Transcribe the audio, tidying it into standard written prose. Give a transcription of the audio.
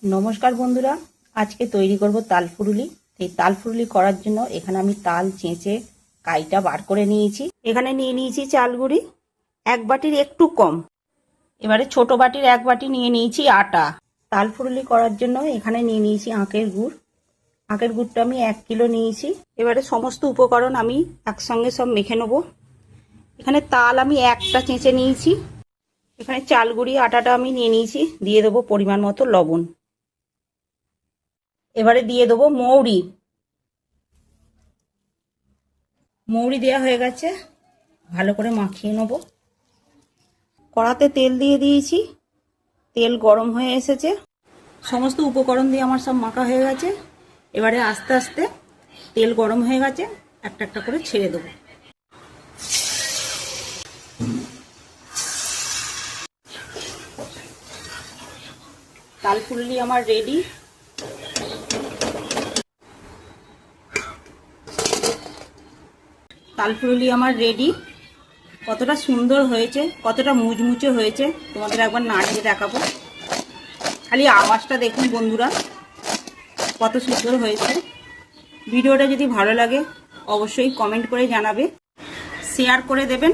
নমস্কার বন্ধুরা, আজকে তৈরি করব তাল ফুরুলি। এই তাল ফুরুলি করার জন্য এখানে আমি তাল চেঁচে কাইটা বার করে নিয়েছি। এখানে নিয়ে নিয়েছি চাল গুঁড়ি 1 বাটির একটু কম। এবারে ছোট বাটির 1 বাটি নিয়ে নিয়েছি আটা। তাল ফুরুলি করার জন্য এখানে নিয়ে নিয়েছি আখের গুড়। আখের গুড়টা আমি 1 কিলো নিয়েছি। এবারে সমস্ত উপকরণ আমি একসঙ্গে সব মেখে নেব। এখানে তাল আমি একটা চেঁচে নিয়েছি। এখানে চাল গুঁড়ি আটাটা আমি নিয়ে নিয়েছি। দিয়ে দেবো পরিমাণ মতো লবণ। এবারে দিয়ে দেবো মৌরি। মৌরি দেওয়া হয়ে গেছে, ভালো করে মাখিয়ে নেব। কড়াতে তেল দিয়ে দিয়েছি, তেল গরম হয়ে এসেছে। সমস্ত উপকরণ দিয়ে আমার সব মাখা হয়ে গেছে। এবারে আস্তে আস্তে তেল গরম হয়ে গেছে, একটা একটা করে ছেড়ে দেবো। তাল ফুরুলি আমার রেডি। তাল ফুরুলি আমার রেডি। কতটা সুন্দর হয়েছে, কতটা মুচমুচে হয়েছে তোমাদের একবার নাড়িয়ে দেখাবো। খালি আওয়াজটা দেখুন বন্ধুরা, কত সুন্দর হয়েছে। ভিডিওটা যদি ভালো লাগে অবশ্যই কমেন্ট করে জানাবে, শেয়ার করে দেবেন।